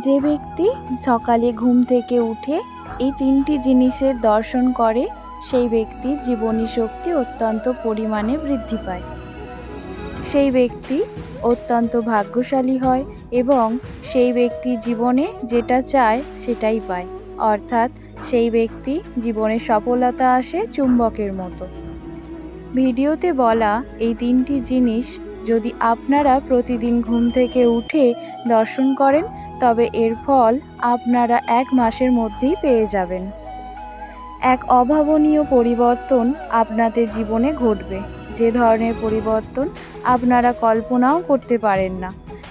যে ব্যক্তি সকালে ঘুম থেকে উঠে এই তিনটি জিনিসের দর্শন করে সেই ব্যক্তির জীবনী শক্তি অত্যন্ত পরিমাণে বৃদ্ধি পায়। সেই ব্যক্তি অত্যন্ত ভাগ্যশালী হয় এবং সেই ব্যক্তি জীবনে যেটা চায় সেটাই পায়, অর্থাৎ সেই ব্যক্তি জীবনে সফলতা আসে চুম্বকের মতো। ভিডিওতে বলা এই তিনটি জিনিস যদি আপনারা প্রতিদিন ঘুম থেকে উঠে দর্শন করেন তবে এর ফল আপনারা 1 মাসের মধ্যেই পেয়ে যাবেন। এক অভাবনীয় পরিবর্তন আপনাদের জীবনে ঘটবে, যে ধরনের পরিবর্তন আপনারা কল্পনাও করতে পারেন না,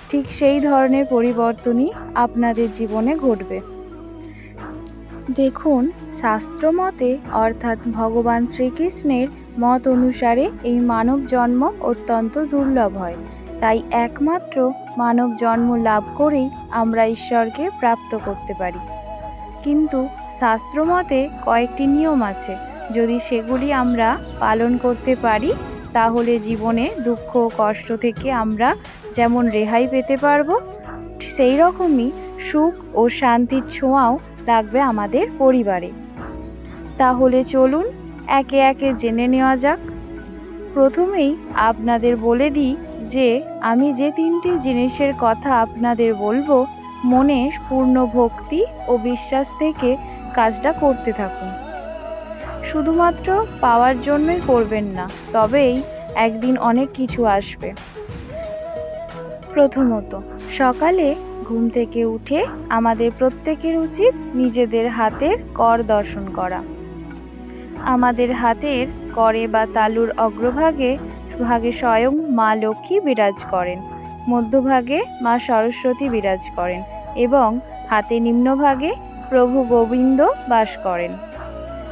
ঠিক সেই ধরনের পরিবর্তনই আপনাদের জীবনে ঘটবে। দেখুন, শাস্ত্রমতে অর্থাৎ ভগবান শ্রীকৃষ্ণের মত অনুসারে এই মানব জন্ম অত্যন্ত দুর্লভ হয়, তাই একমাত্র মানব জন্ম লাভ করেই আমরা ঈশ্বরকে প্রাপ্ত করতে পারি। কিন্তু শাস্ত্রমতে কয়েকটি নিয়ম আছে, যদি সেগুলি আমরা পালন করতে পারি তাহলে জীবনে দুঃখ ও কষ্ট থেকে আমরা যেমন রেহাই পেতে পারব, সেই রকমই সুখ ও শান্তির ছোঁয়াও লাগবে আমাদের পরিবারে। তাহলে চলুন একে একে জেনে নেওয়া যাক। প্রথমেই আপনাদের বলে দিই যে আমি যে তিনটি জিনিসের কথা আপনাদের বলবো, মনে পূর্ণ ভক্তি ও বিশ্বাস থেকে কাজটা করতে থাকুন। শুধুমাত্র পাওয়ার জন্যই করবেন না, তবেই একদিন অনেক কিছু আসবে। প্রথমত, সকালে ঘুম থেকে উঠে আমাদের প্রত্যেকের উচিত নিজেদের হাতের কর দর্শন করা। আমাদের হাতের করে বা তালুর অগ্রভাগে স্বয়ং মা লক্ষ্মী বিরাজ করেন, মধ্যভাগে মা সরস্বতী বিরাজ করেন এবং হাতে নিম্নভাগে প্রভু গোবিন্দ বাস করেন।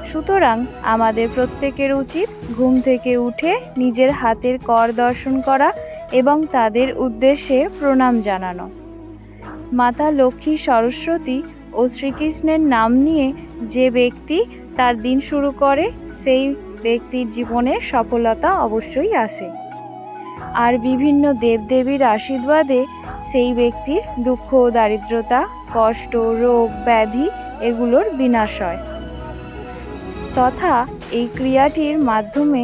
সুতরাং আমাদের প্রত্যেকের উচিত ঘুম থেকে উঠে নিজের হাতের কর দর্শন করা এবং তাদের উদ্দেশ্যে প্রণাম জানানো। মাতা লক্ষ্মী, সরস্বতী ও শ্রীকৃষ্ণের নাম নিয়ে যে ব্যক্তি তার দিন শুরু করে সেই ব্যক্তির জীবনে সফলতা অবশ্যই আসে, আর বিভিন্ন দেবদেবীর আশীর্বাদে সেই ব্যক্তির দুঃখ, দারিদ্রতা, কষ্ট, রোগ, ব্যাধি এগুলোর বিনাশ হয়। তথা এই ক্রিয়াটির মাধ্যমে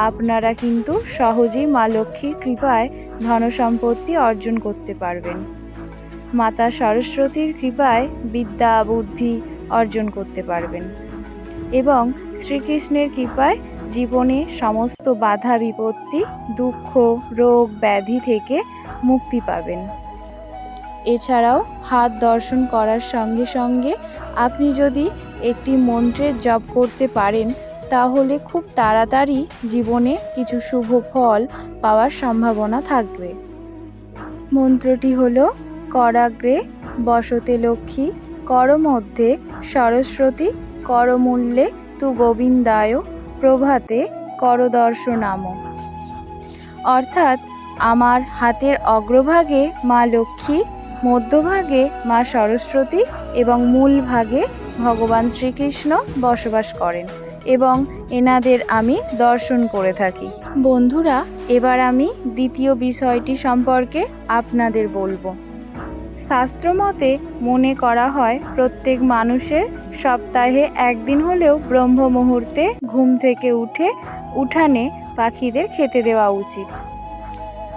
আপনারা কিন্তু সহজেই মা লক্ষ্মীর কৃপায় ধনসম্পত্তি অর্জন করতে পারবেন, মাতা সরস্বতীর কৃপায় বিদ্যা বুদ্ধি অর্জন করতে পারবেন এবং শ্রীকৃষ্ণের কৃপায় জীবনে সমস্ত বাধা বিপত্তি, দুঃখ, রোগ, ব্যাধি থেকে মুক্তি পাবেন। এছাড়াও হাত দর্শন করার সঙ্গে সঙ্গে আপনি যদি একটি মন্ত্রের জপ করতে পারেন তাহলে খুব তাড়াতাড়ি জীবনে কিছু শুভ ফল পাওয়ার সম্ভাবনা থাকবে। মন্ত্রটি হলো করাগ্রে বসতে লক্ষ্মী, করমধ্যে সরস্বতী, করমূল্যে তু গোবিন্দায়, প্রভাতে করদর্শনাম। অর্থাৎ আমার হাতের অগ্রভাগে মা লক্ষ্মী, মধ্যভাগে মা সরস্বতী এবং মূল ভাগে ভগবান শ্রীকৃষ্ণ বসবাস করেন এবং এনাদের আমি দর্শন করে থাকি। বন্ধুরা, এবার আমি দ্বিতীয় বিষয়টি সম্পর্কে আপনাদের বলবো। শাস্ত্রমতে মনে করা হয় প্রত্যেক মানুষের সপ্তাহে একদিন হলেও ব্রহ্ম মুহূর্তে ঘুম থেকে উঠে উঠানে পাখিদের খেতে দেওয়া উচিত।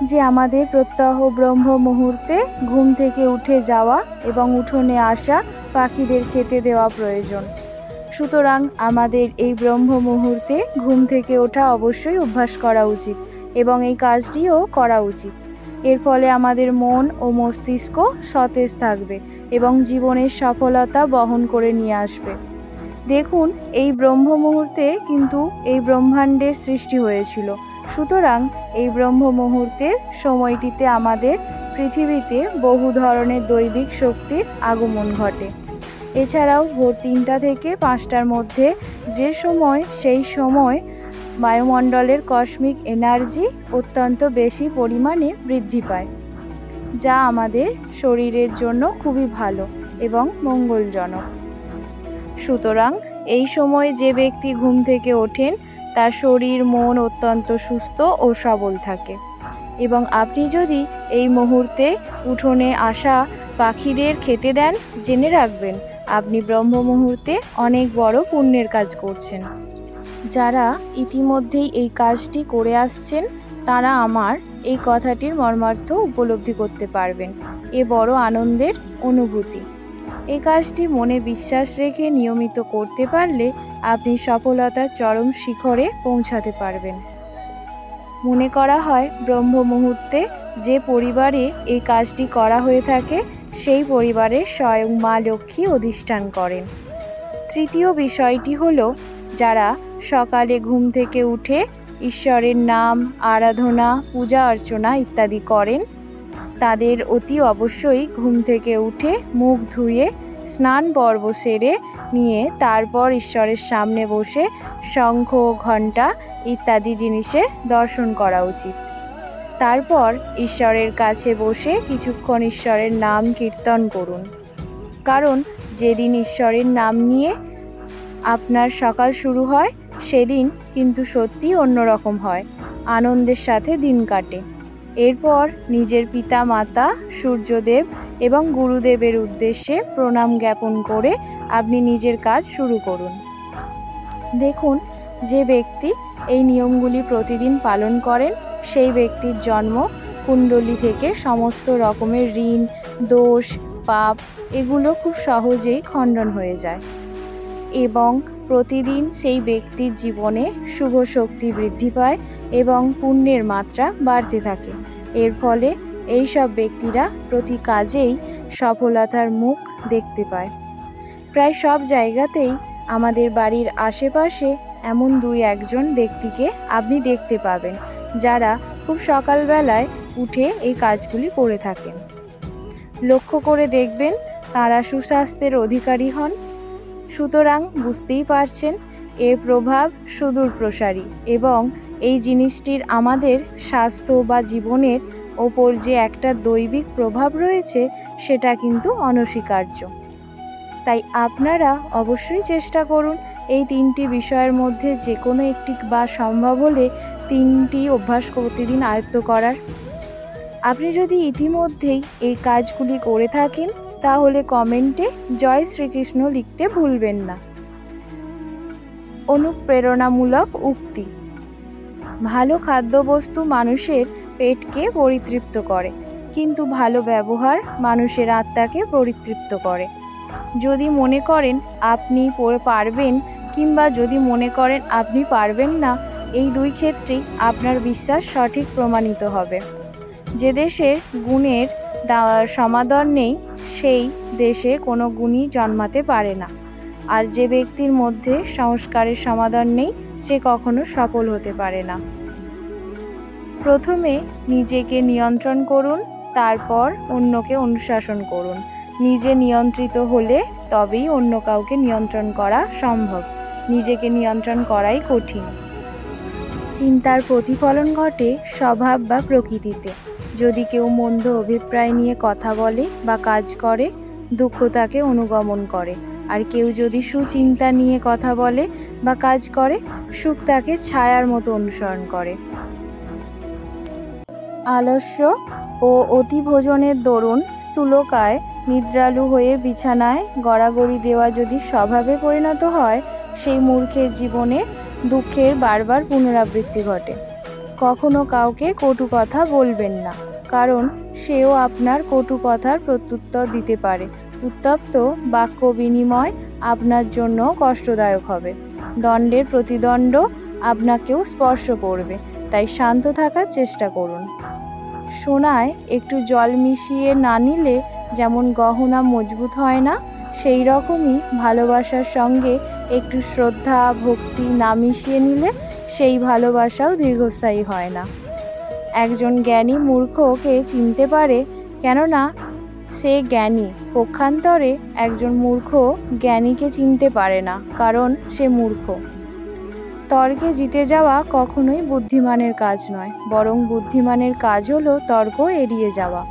যে আমাদের প্রত্যহ ব্রহ্ম মুহূর্তে ঘুম থেকে উঠে যাওয়া এবং উঠোনে আসা পাখিদের খেতে দেওয়া প্রয়োজন। সুতরাং আমাদের এই ব্রহ্ম মুহূর্তে ঘুম থেকে ওঠা অবশ্যই অভ্যাস করা উচিত এবং এই কাজটিও করা উচিত। এর ফলে আমাদের মন ও মস্তিষ্ক সতেজ থাকবে এবং জীবনের সফলতা বহন করে নিয়ে আসবে। দেখুন, এই ব্রহ্ম মুহূর্তে কিন্তু এই ব্রহ্মাণ্ডের সৃষ্টি হয়েছিল। সুতরাং এই ব্রহ্ম মুহূর্তের সময়টিতে আমাদের পৃথিবীতে বহু ধরনের দৈবিক শক্তির আগমন ঘটে। এছাড়াও ভোর 3টা থেকে 5টার মধ্যে যে সময়, সেই সময় বায়ুমণ্ডলের কসমিক এনার্জি অত্যন্ত বেশি পরিমাণে বৃদ্ধি পায়, যা আমাদের শরীরের জন্য খুবই ভালো এবং মঙ্গলজনক। সুতরাং এই সময় যে ব্যক্তি ঘুম থেকে ওঠেন তার শরীর মন অত্যন্ত সুস্থ ও সবল থাকে এবং আপনি যদি এই মুহূর্তে উঠোনে আসা পাখিদের খেতে দেন, জেনে রাখবেন আপনি ব্রহ্ম মুহূর্তে অনেক বড় পুণ্যের কাজ করছেন। যারা ইতিমধ্যেই এই কাজটি করে আসছেন তারা আমার এই কথাটির মর্মার্থ উপলব্ধি করতে পারবেন। এ বড় আনন্দের অনুভূতি। এই কাজটি মনে বিশ্বাস রেখে নিয়মিত করতে পারলে আপনি সফলতার চরম শিখরে পৌঁছাতে পারবেন। মনে করা হয় ব্রহ্ম মুহূর্তে যে পরিবারে এই কাজটি করা হয়ে থাকে সেই পরিবারে স্বয়ং মা লক্ষ্মী অধিষ্ঠান করেন। তৃতীয় বিষয়টি হলো, যারা সকালে ঘুম থেকে উঠে ঈশ্বরের নাম, আরাধনা, পূজা অর্চনা ইত্যাদি করেন তাদের অতি অবশ্যই ঘুম থেকে উঠে মুখ ধুয়ে স্নান পর্ব সেরে নিয়ে তারপর ঈশ্বরের সামনে বসে শঙ্খ, ঘণ্টা ইত্যাদি জিনিসের দর্শন করা উচিত। তারপর ঈশ্বরের কাছে বসে কিছুক্ষণ ঈশ্বরের নাম কীর্তন করুন। কারণ যেদিন ঈশ্বরের নাম নিয়ে আপনার সকাল শুরু হয় সেদিন কিন্তু সত্যি অন্যরকম হয়, আনন্দের সাথে দিন কাটে। এরপর নিজের পিতা মাতা, সূর্যদেব এবং গুরুদেবের উদ্দেশ্যে প্রণাম জ্ঞাপন করে আপনি নিজের কাজ শুরু করুন। দেখুন, যে ব্যক্তি এই নিয়মগুলি প্রতিদিন পালন করেন সেই ব্যক্তির জন্ম কুণ্ডলী থেকে সমস্ত রকমের ঋণ, দোষ, পাপ এগুলো খুব সহজেই খণ্ডন হয়ে যায় এবং প্রতিদিন সেই ব্যক্তির জীবনে শুভ শক্তি বৃদ্ধি পায় এবং পুণ্যের মাত্রা বাড়তে থাকে। এর ফলে এই সব ব্যক্তিরা প্রতি কাজেই সফলতার মুখ দেখতে পায়। প্রায় সব জায়গাতেই আমাদের বাড়ির আশেপাশে এমন 2-1 ব্যক্তিকে আপনি দেখতে পাবেন যারা খুব সকালবেলায় উঠে এই কাজগুলি করে থাকেন। লক্ষ্য করে দেখবেন তারা সুস্বাস্থ্যের অধিকারী হন। সুতরাং বুঝতেই পারছেন এর প্রভাব সুদূর প্রসারী এবং এই জিনিসটির আমাদের স্বাস্থ্য বা জীবনের ওপর যে একটা দৈবিক প্রভাব রয়েছে সেটা কিন্তু অনস্বীকার্য। তাই আপনারা অবশ্যই চেষ্টা করুন এই 3টি বিষয়ের মধ্যে যে কোনো একটি বা সম্ভব হলে 3টি অভ্যাস প্রতিদিন আয়ত্ত করার। আপনি যদি ইতিমধ্যেই এই কাজগুলি করে থাকেন তাহলে কমেন্টে জয় শ্রীকৃষ্ণ লিখতে ভুলবেন না। অনুপ্রেরণামূলক উক্তি: ভালো খাদ্যবস্তু মানুষের পেটকে পরিতৃপ্ত করে, কিন্তু ভালো ব্যবহার মানুষের আত্মাকে পরিতৃপ্ত করে। যদি মনে করেন আপনি পারবেন কিংবা যদি মনে করেন আপনি পারবেন না, এই 2 ক্ষেত্রেই আপনার বিশ্বাস সঠিক প্রমাণিত হবে। যে দেশের গুণের সমাদর নেই সেই দেশে কোনো গুণই জন্মাতে পারে না, আর যে ব্যক্তির মধ্যে সংস্কারের সমাদর নেই সে কখনো সফল হতে পারে না। প্রথমে নিজেকে নিয়ন্ত্রণ করুন, তারপর অন্যকে অনুশাসন করুন। নিজে নিয়ন্ত্রিত হলে তবেই অন্য কাউকে নিয়ন্ত্রণ করা সম্ভব। নিজেকে নিয়ন্ত্রণ করাই কঠিন। চিন্তার প্রতিফলন ঘটে স্বভাব বা প্রকৃতিতে। যদি কেউ মন্দ অভিপ্রায় নিয়ে কথা বলে বা কাজ করে, দুঃখ তাকে অনুগমন করে, আর কেউ যদি সুচিন্তা নিয়ে কথা বলে বা কাজ করে, সুখ তাকে ছায়ার মতো অনুসরণ করে। আলস্য ও অতিভোজনের দরুন স্থূলকায় নিদ্রালু হয়ে বিছানায় গড়াগড়ি দেওয়া যদি স্বভাবে পরিণত হয়, সেই মূর্খের জীবনে দুঃখের বারবার পুনরাবৃত্তি ঘটে। কখনো কাউকে কটু কথা বলবেন না, কারণ সেও আপনার কটু কথার প্রত্যুত্তর দিতে পারে। উত্তপ্ত বাক্য বিনিময় আপনার জন্য কষ্টদায়ক হবে। দণ্ডের প্রতিদণ্ড আপনাকেও স্পর্শ করবে, তাই শান্ত থাকার চেষ্টা করুন। সোনায় একটু জল মিশিয়ে না নিলে যেমন গহনা মজবুত হয় না, সেই রকমই ভালোবাসার সঙ্গে একটু শ্রদ্ধা ভক্তি না মিশিয়ে নিলে সেই ভালোবাসাও দীর্ঘস্থায়ী হয় না। একজন জ্ঞানী মূর্খকে চিনতে পারে, কেননা সে জ্ঞানী। পক্ষান্তরে একজন মূর্খ জ্ঞানীকে চিনতে পারে না, কারণ সে মূর্খ। তর্কে জিতে যাওয়া কখনোই বুদ্ধিমানের কাজ নয়, বরং বুদ্ধিমানের কাজ হলো তর্ক এড়িয়ে যাওয়া।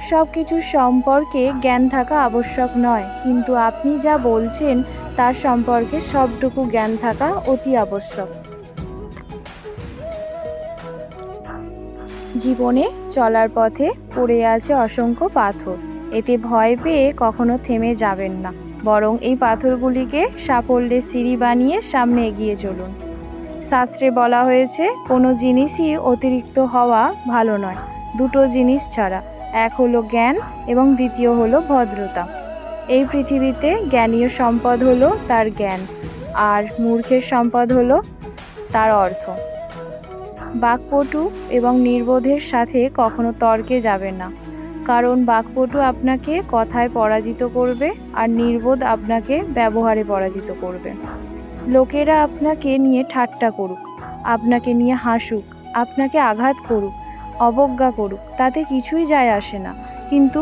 সব কিছুর সম্পর্কে জ্ঞান থাকা আবশ্যক নয়, কিন্তু আপনি যা বলছেন তার সম্পর্কে সবটুকু জ্ঞান থাকা অতি আবশ্যক। জীবনে চলার পথে পড়ে আছে অসংখ্য পাথর, এতে ভয় পেয়ে কখনো থেমে যাবেন না, বরং এই পাথরগুলিকে সাফল্যের সিঁড়ি বানিয়ে সামনে এগিয়ে চলুন। শাস্ত্রে বলা হয়েছে, কোনো জিনিসই অতিরিক্ত হওয়া ভালো নয়। দুটো জিনিস ছাড়া, এক হলো জ্ঞান এবং দ্বিতীয় হলো ভদ্রতা। এই পৃথিবীতে জ্ঞানীয় সম্পদ হলো তার জ্ঞান, আর মূর্খের সম্পদ হলো তার অর্থ। বাকপটু এবং নির্বোধের সাথে কখনো তর্কে যাবেন না, কারণ বাকপটু আপনাকে কথায় পরাজিত করবে আর নির্বোধ আপনাকে ব্যবহারে পরাজিত করবে। লোকেরা আপনাকে নিয়ে ঠাট্টা করুক, আপনাকে নিয়ে হাসুক, আপনাকে আঘাত করুক, অবজ্ঞা করুক, তাতে কিছুই যায় আসে না, কিন্তু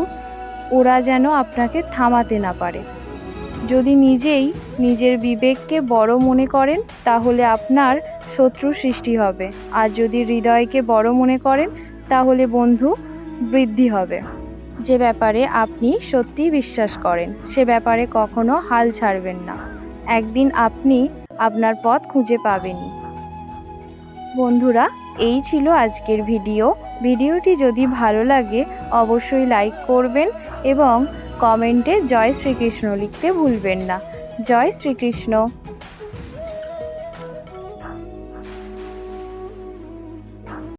ওরা যেন আপনাকে থামাতে না পারে। যদি নিজেই নিজের বিবেককে বড় মনে করেন, তাহলে আপনার শত্রু সৃষ্টি হবে, আর যদি হৃদয়কে বড় মনে করেন, তাহলে বন্ধু বৃদ্ধি হবে। যে ব্যাপারে আপনি সত্যিই বিশ্বাস করেন, সে ব্যাপারে কখনো হাল ছাড়বেন না। একদিন আপনি আপনার পথ খুঁজে পাবেনই। বন্ধুরা, এই ছিল আজকের ভিডিওটি যদি ভালো লাগে অবশ্যই লাইক করবেন এবং কমেন্টে জয় শ্রীকৃষ্ণ লিখতে ভুলবেন না। জয় শ্রীকৃষ্ণ।